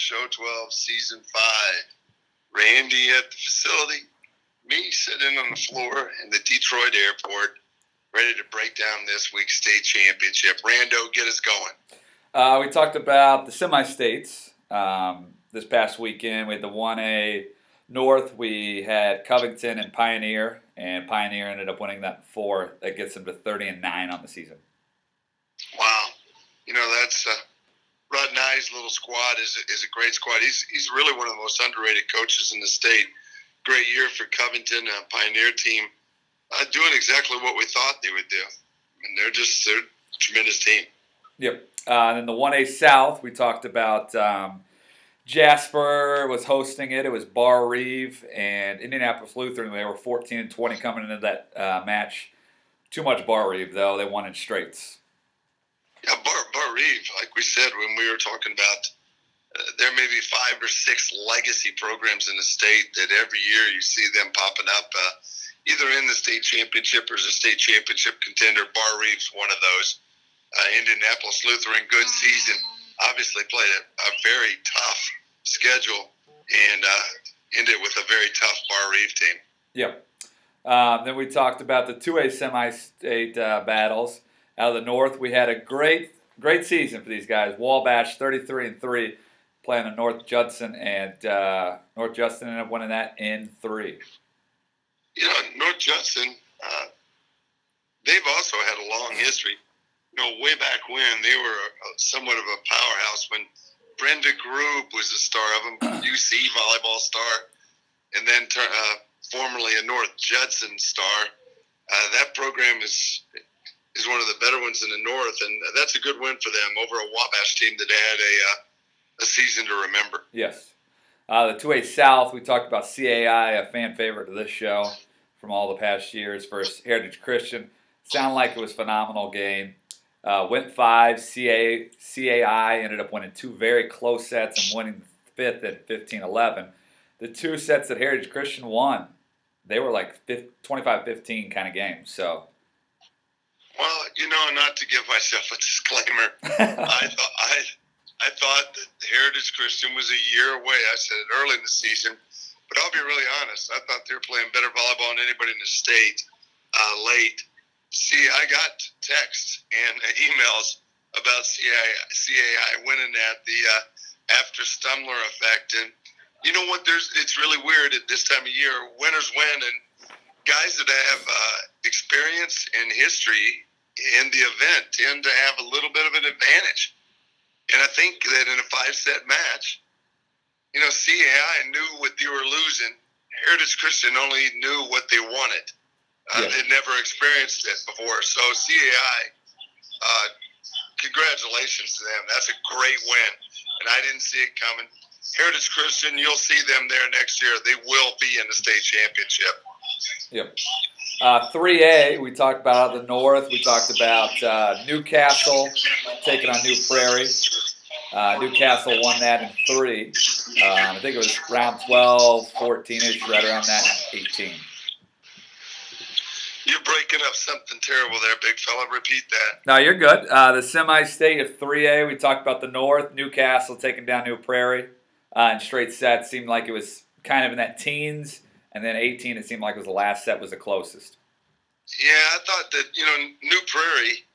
Show 12, Season 5. Randy at the facility, me sitting on the floor in the Detroit airport, ready to break down this week's state championship. Rando, get us going. We talked about the semi-states this past weekend. We had the 1A North. We had Covington and Pioneer ended up winning that 4. That gets them to 30-9 on the season. Wow. You know, that's Rod Nye's little squad is a great squad. He's really one of the most underrated coaches in the state. Great year for Covington, Pioneer team, doing exactly what we thought they would do. I mean, they're a tremendous team. Yep. And then the 1A South, we talked about Jasper was hosting it. It was Bar Reeve and Indianapolis Lutheran. They were 14-20 coming into that match. Too much Bar Reeve, though. They won in straights. Yeah, Bar Reeve, like we said when we were talking about, there may be 5 or 6 legacy programs in the state that every year you see them popping up, either in the state championship or as a state championship contender. Bar Reeve's one of those. Indianapolis Lutheran, good season. Obviously played a very tough schedule and ended with a very tough Bar Reeve team. Yep. Then we talked about the 2A semi-state battles. Out of the North, we had a great season for these guys. Wabash, 33-3, playing the North Judson, and North Judson ended up winning that in 3. You know, North Judson, they've also had a long history. You know, way back when, they were somewhat of a powerhouse when Brenda Grube was the star of them, UC volleyball star, and then formerly a North Judson star. That program is one of the better ones in the North, and that's a good win for them over a Wabash team that had a season to remember. Yes. The 2A South, we talked about CAI, a fan favorite of this show from all the past years, versus Heritage Christian. Sounded like it was a phenomenal game. Went 5. CAI ended up winning 2 very close sets and winning the 5th at 15-11. The 2 sets that Heritage Christian won, they were like 25-15 kind of games. So. Well, you know, not to give myself a disclaimer, I thought that Heritage Christian was a year away. I said it early in the season, but I'll be really honest. I thought they were playing better volleyball than anybody in the state late. See, I got texts and emails about CAI winning that, the after Stumler effect. And you know what? It's really weird at this time of year. Winners win, and guys that have experience and history in the event tend to have a little bit of an advantage. And I think that in a 5-set match, you know, CAI knew what they were losing. Heritage Christian only knew what they wanted. They'd never experienced it before. So CAI, congratulations to them. That's a great win. And I didn't see it coming. Heritage Christian, you'll see them there next year. They will be in the state championship. Yep. 3A, we talked about out of the North. We talked about Newcastle taking on New Prairie. Newcastle won that in 3. I think it was round 12, 14-ish, right around that, 18. You're breaking up something terrible there, big fella. Repeat that. No, you're good. The semi-state of 3A, we talked about the North. Newcastle taking down New Prairie in straight sets. Seemed like it was kind of in that teens. And then 18, it seemed like it was the last set was the closest. Yeah, I thought that, you know, New Prairie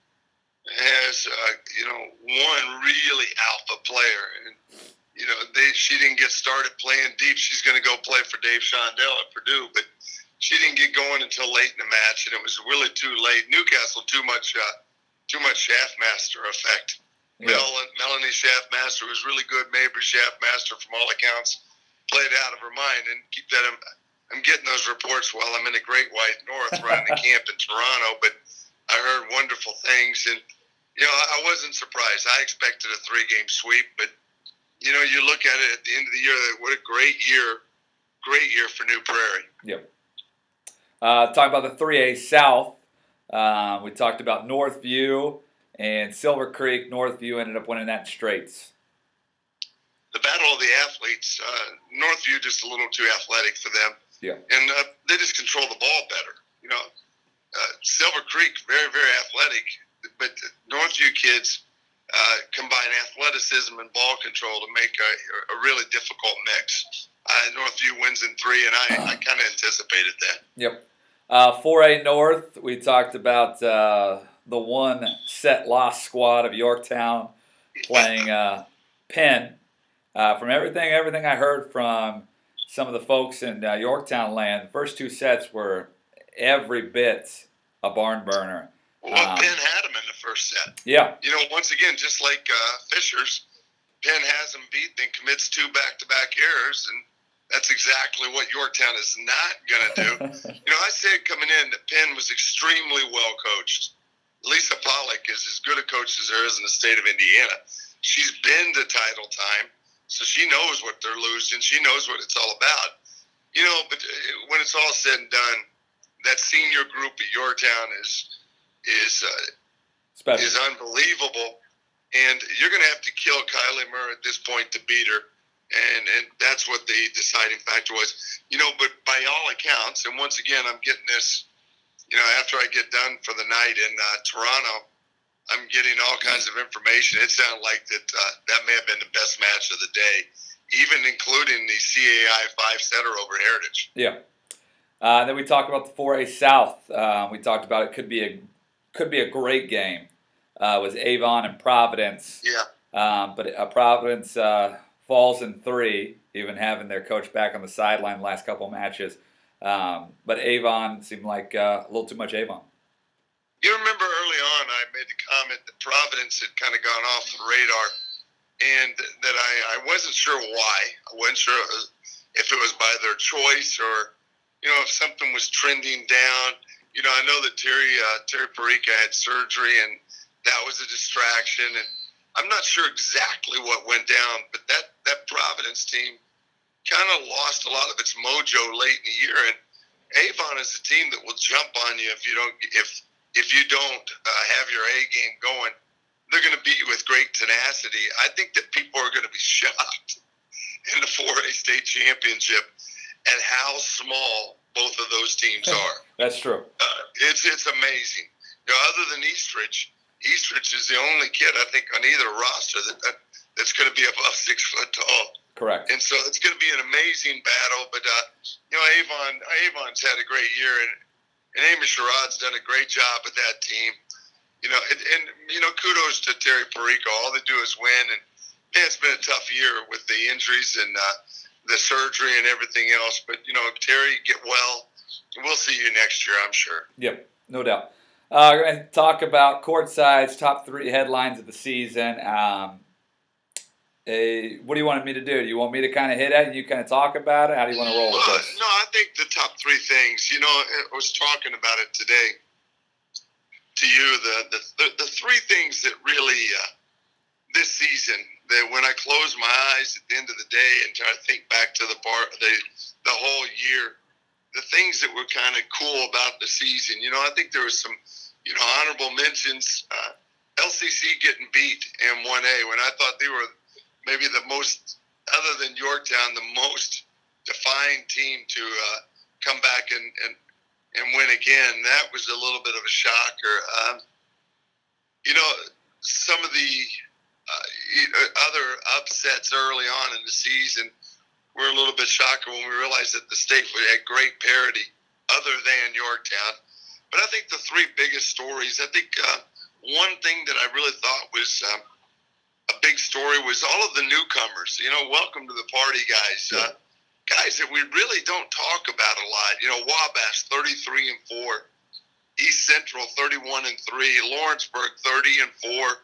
has, you know, one really alpha player. And, you know, she didn't get started playing deep. She's going to go play for Dave Shondell at Purdue. But she didn't get going until late in the match, and it was really too late. Newcastle, too much Shaftmaster effect. Yeah. Melanie Shaftmaster was really good. Mabry Shaftmaster, from all accounts, played out of her mind. And keep that in. I'm getting those reports while I'm in the Great White North running the camp in Toronto, but I heard wonderful things. And, you know, I wasn't surprised. I expected a 3-game sweep, but, you know, you look at it at the end of the year, what a great year for New Prairie. Yep. Talking about the 3A South, we talked about Northview and Silver Creek. Northview ended up winning that in straights. The battle of the athletes, Northview just a little too athletic for them. Yeah. And they just control the ball better. You know, Silver Creek, very, very athletic, but Northview kids, combine athleticism and ball control to make a really difficult mix. Northview wins in 3, and I kind of anticipated that. Yep. 4A North, we talked about the one set loss squad of Yorktown playing Penn. From everything I heard from some of the folks in Yorktown land, the first 2 sets were every bit a barn burner. Well, Penn had them in the first set. Yeah. You know, once again, just like Fisher's, Penn has them beat and commits 2 back-to-back errors, and that's exactly what Yorktown is not going to do. You know, I said coming in that Penn was extremely well coached. Lisa Pollock is as good a coach as there is in the state of Indiana. She's been to title time, so she knows what they're losing. She knows what it's all about. You know, but when it's all said and done, that senior group at Yorktown is unbelievable, and you're going to have to kill Kylie Murray at this point to beat her, and that's what the deciding factor was. You know, but by all accounts, and once again, I'm getting this, you know, after I get done for the night in Toronto, I'm getting all kinds of information. It sounded like that may have been the best match of the day, even including the CAI 5-setter over Heritage. Yeah. Then we talked about the 4A South. We talked about it could be a great game. It was Avon and Providence. Yeah. But Providence falls in 3, even having their coach back on the sideline the last couple of matches. But Avon seemed like a little too much Avon. You remember early on I made the comment that Providence had kind of gone off the radar, and that I wasn't sure why. I wasn't sure if it was by their choice or, you know, if something was trending down. You know, I know that Terry Perica had surgery, and that was a distraction. And I'm not sure exactly what went down, but that Providence team kind of lost a lot of its mojo late in the year. And Avon is a team that will jump on you if you don't have your A game going. They're going to beat you with great tenacity. I think that people are going to be shocked in the 4A state championship at how small both of those teams are. That's true. It's amazing. You know, other than Eastridge is the only kid I think on either roster that's going to be above 6 foot tall. Correct. And so it's going to be an amazing battle. But you know, Avon's had a great year, and Amy Sherrod's done a great job with that team. You know, and you know, kudos to Terry Perica. All they do is win, and man, it's been a tough year with the injuries and the surgery and everything else. But you know, Terry, get well. We'll see you next year, I'm sure. Yep, no doubt. We're going to talk about Courtside's top 3 headlines of the season. What do you want me to do? Do you want me to kind of hit it and you kind of talk about it? How do you want to roll with this? No, I think the top 3 things, you know, I was talking about it today to you, the 3 things that really, this season, that when I close my eyes at the end of the day and try to think back to the whole year, the things that were kind of cool about the season, you know, I think there was some, you know, honorable mentions. LCC getting beat in 1A when I thought they were maybe the most, other than Yorktown, the most defined team to come back and win again. That was a little bit of a shocker. You know, some of the other upsets early on in the season were a little bit shocking when we realized that the state had great parity other than Yorktown. But I think the 3 biggest stories, I think one thing that I really thought was a big story was all of the newcomers. You know, welcome to the party, guys. Guys that we really don't talk about a lot. You know, Wabash 33-4, East Central 31-3, Lawrenceburg 30-4.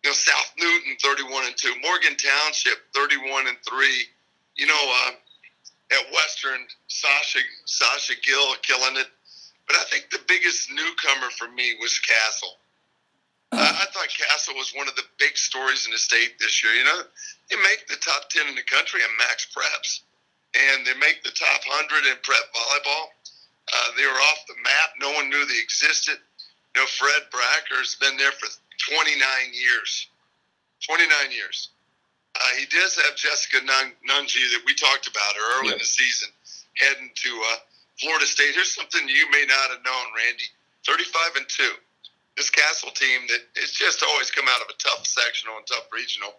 You know, South Newton 31-2, Morgan Township 31-3. You know, at Western, Sasha Gill killing it. But I think the biggest newcomer for me was Castle. I thought Castle was one of the big stories in the state this year. You know, they make the top 10 in the country in max preps, and they make the top 100 in prep volleyball. They were off the map. No one knew they existed. You know, Fred Bracker's been there for 29 years. 29 years. He does have Jessica Nunji that we talked about her early in the season, heading to Florida State. Here's something you may not have known, Randy. 35-2. this Castle team that it's just always come out of a tough sectional and tough regional.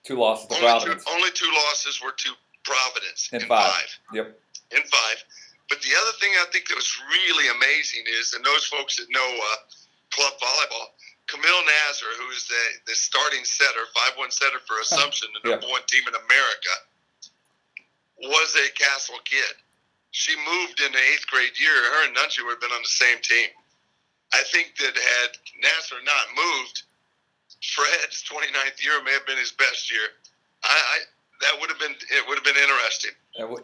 2 losses to Providence. Only 2 losses were to Providence in 5. Yep. In 5. But the other thing I think that was really amazing is, and those folks that know club volleyball, Camille Nazar, who is the starting setter, 5'1" setter for Assumption, the number 1 team in America, was a Castle kid. She moved in the 8th grade year. Her and Nunchi would have been on the same team. I think that had Nazar not moved, Fred's 29th year may have been his best year. That would have been interesting.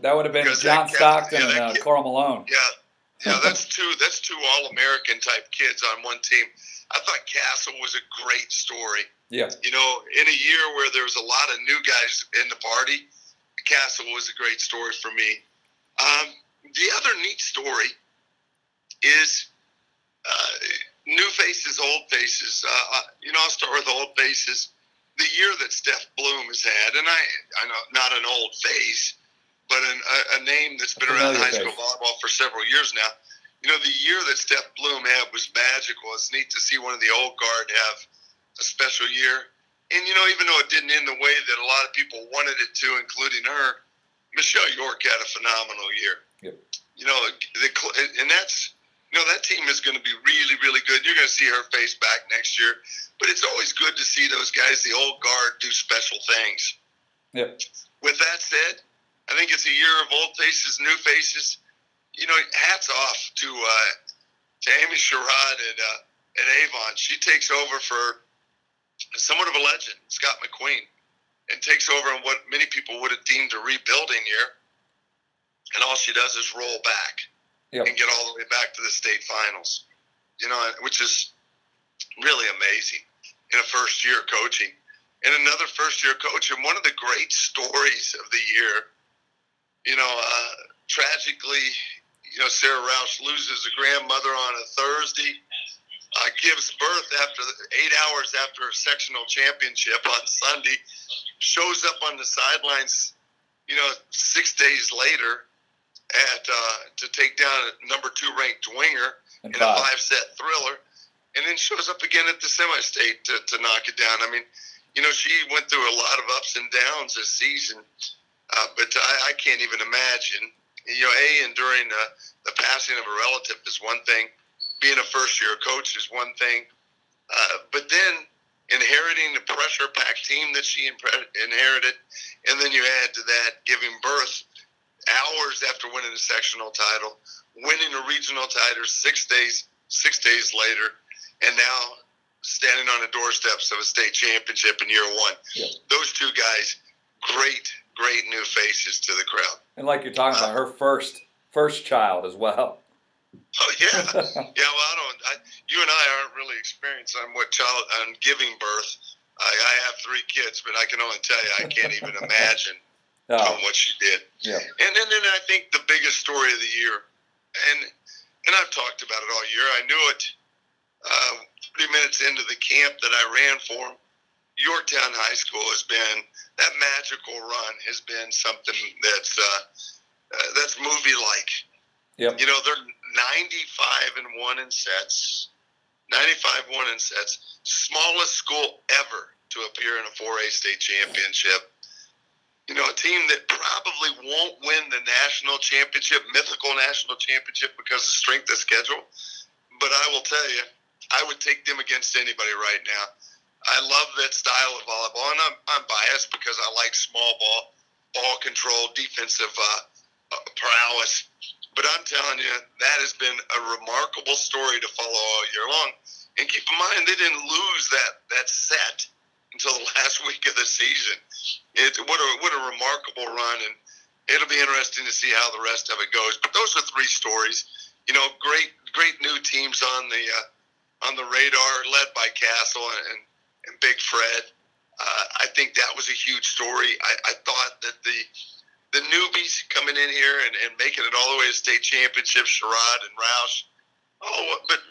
That would have been John Stockton and Coral Malone. Yeah, that's two All-American type kids on one team. I thought Castle was a great story. Yeah. You know, in a year where there was a lot of new guys in the party, Castle was a great story for me. The other neat story is new faces, old faces. I'll start with old faces. The year that Steph Bloom has had, and I know not an old face, but a name that's been around high school volleyball for several years now. You know, the year that Steph Bloom had was magical. It's neat to see one of the old guard have a special year. And, you know, even though it didn't end the way that a lot of people wanted it to, including her, Michelle York had a phenomenal year. Yep. You know, and that's, you know, that team is going to be really, really good. You're going to see her face back next year. But it's always good to see those guys, the old guard, do special things. Yep. With that said, I think it's a year of old faces, new faces. You know, hats off to Amy Sherrod and Avon. She takes over for somewhat of a legend, Scott McQueen, and takes over on what many people would have deemed a rebuilding year. And all she does is roll back and get all the way back to the state finals. You know, which is really amazing in a first-year coaching. And another first-year coach, and one of the great stories of the year, you know, tragically, you know, Sarah Roush loses a grandmother on a Thursday, gives birth 8 hours after a sectional championship on Sunday, shows up on the sidelines, you know, 6 days later to take down a number 2 ranked Winger in a 5-set thriller, and then shows up again at the semi-state to knock it down. I mean, you know, she went through a lot of ups and downs this season, but I can't even imagine. You know, enduring the passing of a relative is one thing. Being a first-year coach is one thing. But then inheriting the pressure-packed team that she inherited, and then you add to that giving birth hours after winning a sectional title, winning a regional title 6 days later, and now standing on the doorsteps of a state championship in year 1. Yeah. Those two guys, great new faces to the crowd. And like you're talking about, her first child as well. Oh yeah, yeah. Well, you and I aren't really experienced on giving birth. I have 3 kids, but I can only tell you I can't even imagine what she did. Yeah. And then I think the biggest story of the year, and I've talked about it all year. I knew it 30 minutes into the camp that I ran for them. Yorktown High School has been, that magical run has been something that's movie-like. Yep. You know, they're 95-1 in sets. 95-1 in sets. Smallest school ever to appear in a 4A state championship. You know, a team that probably won't win the national championship, mythical national championship, because of strength of schedule. But I will tell you, I would take them against anybody right now. I love that style of volleyball, and I'm biased because I like small ball control, defensive prowess. But I'm telling you, that has been a remarkable story to follow all year long. And keep in mind, they didn't lose that set until the last week of the season. What a remarkable run, and it'll be interesting to see how the rest of it goes. But those are 3 stories. You know, great new teams on the radar, led by Castle and Big Fred. I think that was a huge story. I thought that the newbies coming in here and making it all the way to state championship, Sherrod and Roush.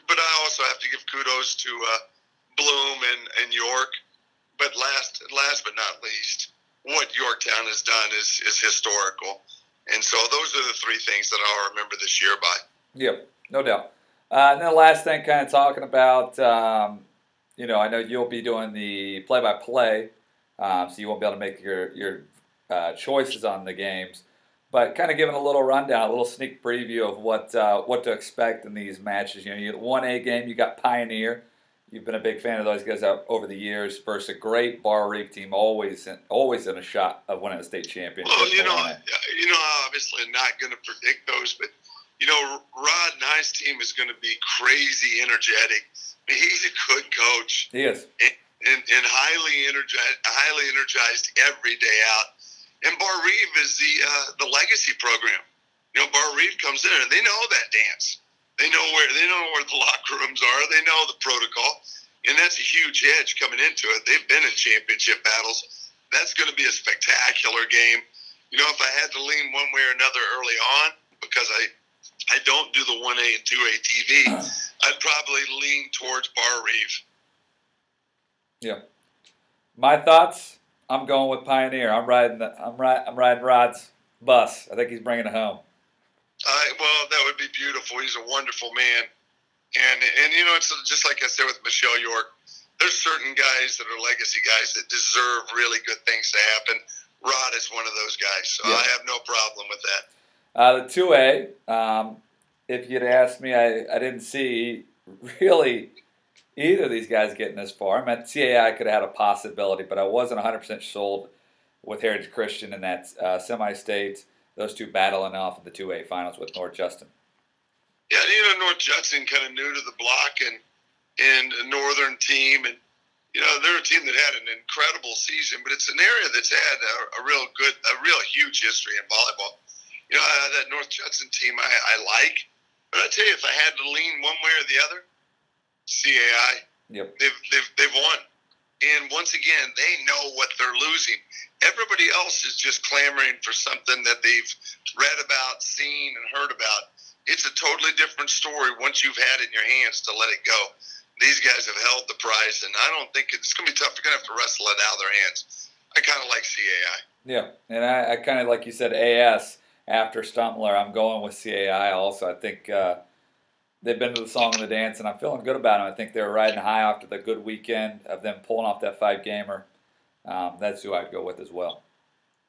But I also have to give kudos to Bloom and York. But last but not least, what Yorktown has done is historical. And so those are the 3 things that I'll remember this year by. Yep, no doubt. And then the last thing, kind of talking about, I know you'll be doing the play-by-play, so you won't be able to make your choices on the games. But kind of giving a little rundown, a little sneak preview of what to expect in these matches. You got 1A game, you got Pioneer. You've been a big fan of those guys over the years. Versus a great Bar Reef team, always in a shot of winning a state championship. Well, obviously not going to predict those, but Rod and I's team is going to be crazy energetic. He's a good coach. He is, and highly energized every day out. And Bar Reef is the legacy program. Bar Reef comes in and they know that dance. They know where the locker rooms are. They know the protocol, and that's a huge edge coming into it. They've been in championship battles. That's going to be a spectacular game. If I had to lean one way or another early on, because I don't do the 1A and 2A TV, I'd probably lean towards Bar Reef. Yeah, my thoughts. I'm going with Pioneer. I'm riding Rod's bus. I think he's bringing it home. Well, that would be beautiful. He's a wonderful man. And it's just like I said with Michelle York, there's certain guys that are legacy guys that deserve really good things to happen. Rod is one of those guys, so yeah. I have no problem with that. The 2A, if you'd asked me, I didn't see really either of these guys getting this far. I meant CAI could have had a possibility, but I wasn't 100% sold with Heritage Christian in that semi-state. Those two battling off in the 2A finals with North Justin. Yeah, North Justin kind of new to the block and a northern team. And, they're a team that had an incredible season, but it's an area that's had a real huge history in volleyball. That North Justin team I like. But I tell you, if I had to lean one way or the other, CAI. Yep. They've won. And once again, they know what they're losing. Everybody else is just clamoring for something that they've read about, seen, and heard about. It's a totally different story once you've had it in your hands to let it go. These guys have held the prize, and I don't think it's going to be tough. They're going to have to wrestle it out of their hands. I kind of like CAI. Yeah, and I kind of, like you said, AS after Stumbler. I'm going with CAI also. I think they've been to the song and the dance, and I'm feeling good about them. I think they're riding high after the good weekend of them pulling off that 5-gamer. That's who I'd go with as well.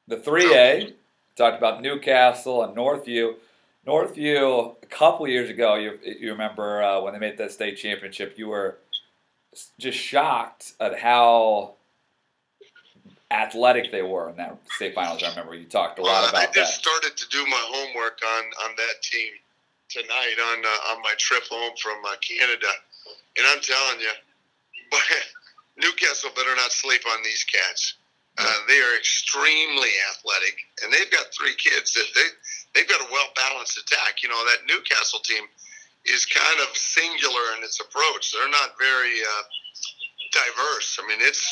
The 3A, talked about Newcastle and Northview. Northview, a couple years ago, you remember when they made that state championship, you were just shocked at how athletic they were in that state finals. I remember you talked a lot about that. I just started to do my homework on that team tonight on my trip home from Canada, and I'm telling you, but Newcastle better not sleep on these cats. They are extremely athletic, and they've got 3 kids that they've got a well-balanced attack. That Newcastle team is kind of singular in its approach. They're not very diverse. I mean, it's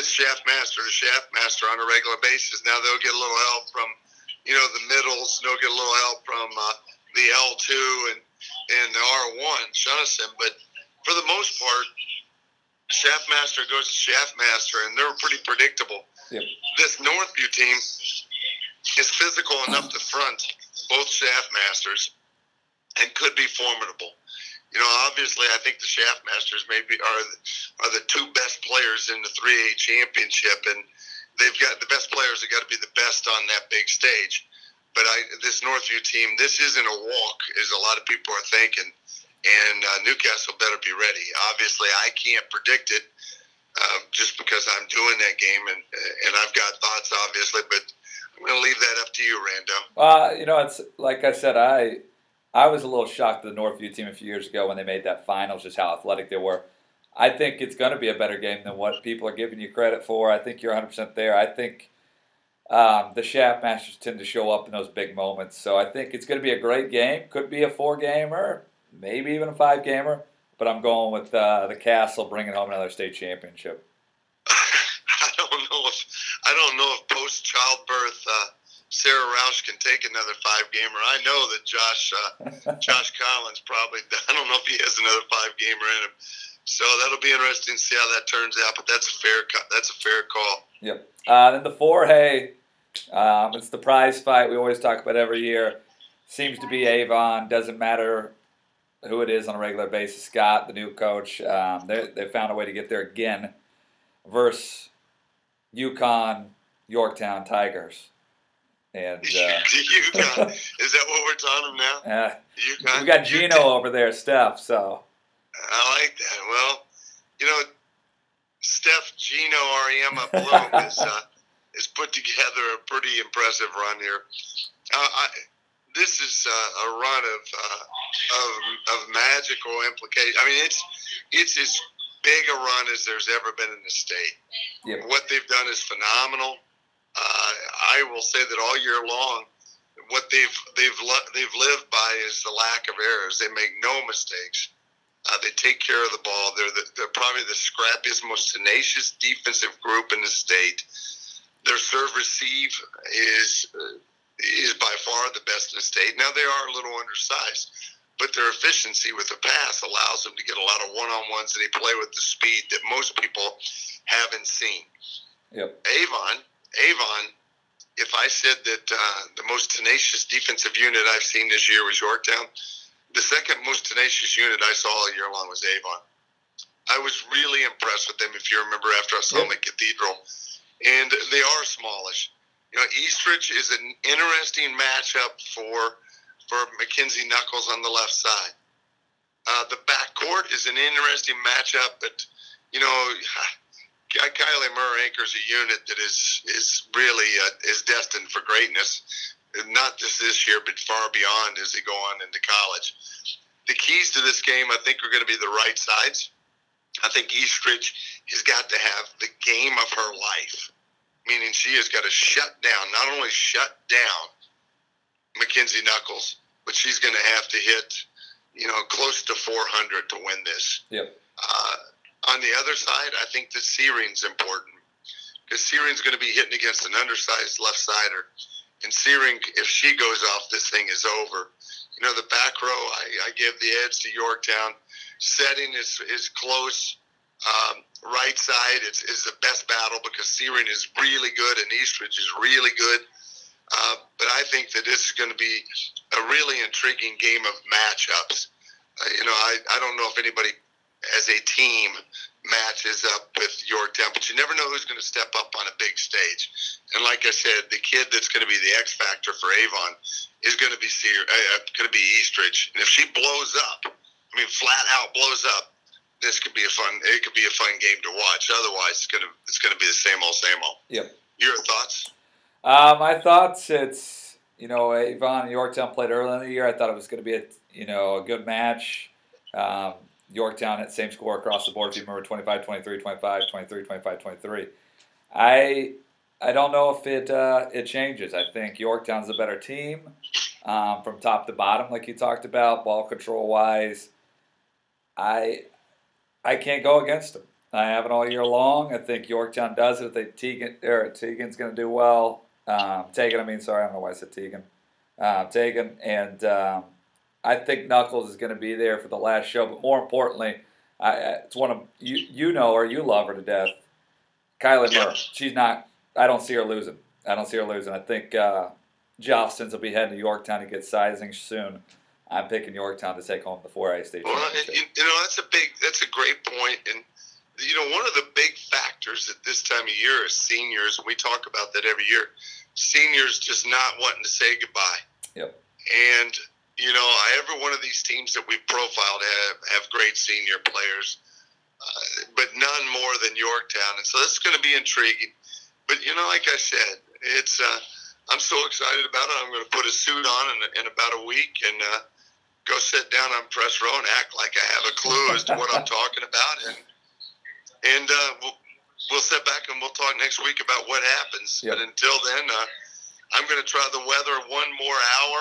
shaft master to shaft master on a regular basis. Now they'll get a little help from the middles. They'll get a little help from the L2 and the R1, Shunnison. But for the most part, shaft master goes to shaft master, and they're pretty predictable. Yep. This Northview team is physical enough to front both shaft masters and could be formidable. Obviously, I think the shaft masters maybe are the 2 best players in the 3A championship, and they've got the best players have got to be the best on that big stage. But this Northview team, this isn't a walk, as a lot of people are thinking. And Newcastle better be ready. Obviously, I can't predict it just because I'm doing that game, and I've got thoughts, obviously. But I'm going to leave that up to you, Rando. It's like I said, I was a little shocked at the Northview team a few years ago when they made that finals, just how athletic they were. I think it's going to be a better game than what people are giving you credit for. I think you're 100% there. I think the shaft masters tend to show up in those big moments. So I think it's going to be a great game. Could be a 4-gamer. Maybe even a 5-gamer, but I'm going with the Castle bringing home another state championship. I don't know if post childbirth Sarah Roush can take another 5-gamer. I know that Josh Collins probably. I don't know if he has another 5-gamer in him. So that'll be interesting to see how that turns out. But that's a fair call. Yep. Then the 4A, it's the prize fight we always talk about every year. Seems to be Avon. Doesn't matter who it is on a regular basis. Scott, the new coach, they found a way to get there again versus UConn, Yorktown Tigers. And UConn, is that what we're telling them now? UConn. We got Gino over there, Steph. So I like that. Well, Steph, Gino, Ariema, Bloom is put together a pretty impressive run here. This is a run of magical implication. I mean, it's as big a run as there's ever been in the state. Yep. What they've done is phenomenal. I will say that all year long, what they've lived by is the lack of errors. They make no mistakes. They take care of the ball. They're probably the scrappiest, most tenacious defensive group in the state. Their serve receive is by far the best in the state. Now, they are a little undersized, but their efficiency with the pass allows them to get a lot of one-on-ones, and they play with the speed that most people haven't seen. Yep. Avon, if I said that the most tenacious defensive unit I've seen this year was Yorktown, the second most tenacious unit I saw all year long was Avon. I was really impressed with them, if you remember, after I saw them at Cathedral. And they are smallish. Eastridge is an interesting matchup for Mackenzie Knuckles on the left side. The backcourt is an interesting matchup, but, Kylie Murray anchors a unit that is really is destined for greatness, not just this year, but far beyond as they go on into college. The keys to this game, I think, are going to be the right sides. I think Eastridge has got to have the game of her life, meaning she has got to not only shut down Mackenzie Knuckles, but she's going to have to hit, close to 400 to win this. Yep. On the other side, I think that Searing's important, because Searing's going to be hitting against an undersized left-sider. And Searing, if she goes off, this thing is over. The back row, I give the edge to Yorktown. Setting is close. Right side is the best battle, because Searing is really good and Eastridge is really good. But I think that this is going to be a really intriguing game of matchups. I don't know if anybody as a team matches up with Yorktown, but you never know who's going to step up on a big stage. And like I said, the kid that's going to be the X factor for Avon is going to be Eastridge. And if she blows up, flat out blows up, this could be a fun game to watch. Otherwise, it's going to be the same old. Yep. Your thoughts? My thoughts, it's, Avon and Yorktown played early in the year. I thought it was going to be a good match. Yorktown had the same score across the board. If you remember, 25-23, 25-23, 25-23. I don't know if it changes. I think Yorktown's a better team from top to bottom, like you talked about, ball control wise. I can't go against them. I haven't all year long. I think Yorktown does it. Tegan's going to do well. Tegan, I don't know why I said Tegan. Tegan, and I think Knuckles is going to be there for the last show. But more importantly, it's one of you know her, you love her to death. Kylie Murray. She's not. I don't see her losing. I think Jostens will be heading to Yorktown to get sizing soon. I'm picking Yorktown to take home the 4A state championship. That's a great point. And one of the big factors at this time of year is seniors, and we talk about that every year. Seniors just not wanting to say goodbye. Yep. And every one of these teams that we've profiled have great senior players, but none more than Yorktown. And so that's going to be intriguing. But, like I said, I'm so excited about it. I'm going to put a suit on in about a week and go sit down on press row and act like I have a clue as to what I'm talking about. And we'll sit back and we'll talk next week about what happens. Yep. But until then, I'm going to try the weather one more hour,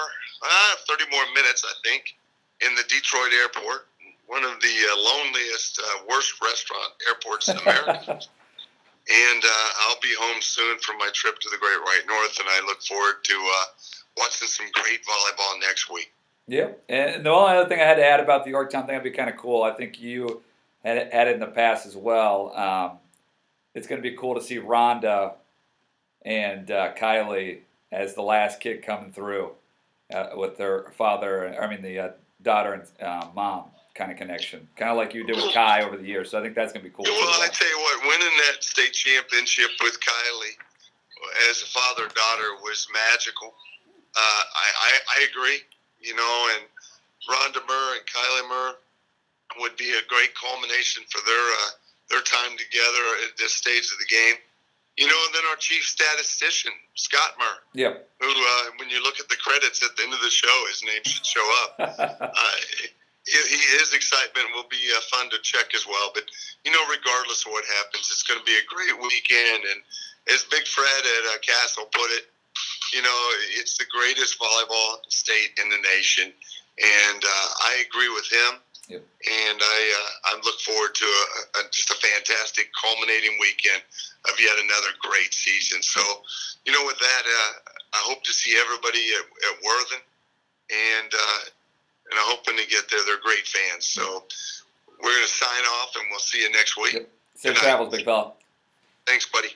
30 more minutes, I think, in the Detroit airport, one of the loneliest, worst restaurant airports in America. And I'll be home soon from my trip to the Great White North, and I look forward to watching some great volleyball next week. Yeah, and the only other thing I had to add about the Yorktown thing would be kind of cool. I think you had added in the past as well. It's going to be cool to see Rhonda and Kylie as the last kid coming through with their father. daughter and mom kind of connection, kind of like you did with Kai over the years. So I think that's going to be cool. Well, I tell you what, winning that state championship with Kylie as a father-daughter was magical. I agree, you know, and Rhonda Murr and Kylie Murr would be a great culmination for their time together at this stage of the game. You know, and then our chief statistician, Scott Murr, who, when you look at the credits at the end of the show, his name should show up. His excitement will be fun to check as well. But, you know, regardless of what happens, it's going to be a great weekend. And as Big Fred at Castle put it, you know, it's the greatest volleyball state in the nation. And I agree with him. Yep. And I look forward to just a fantastic culminating weekend of yet another great season. So, you know, with that, I hope to see everybody at Worthen. And I'm hoping to get there. They're great fans. So we're going to sign off, and we'll see you next week. Yep. Safe travels, big fella. Thanks, buddy.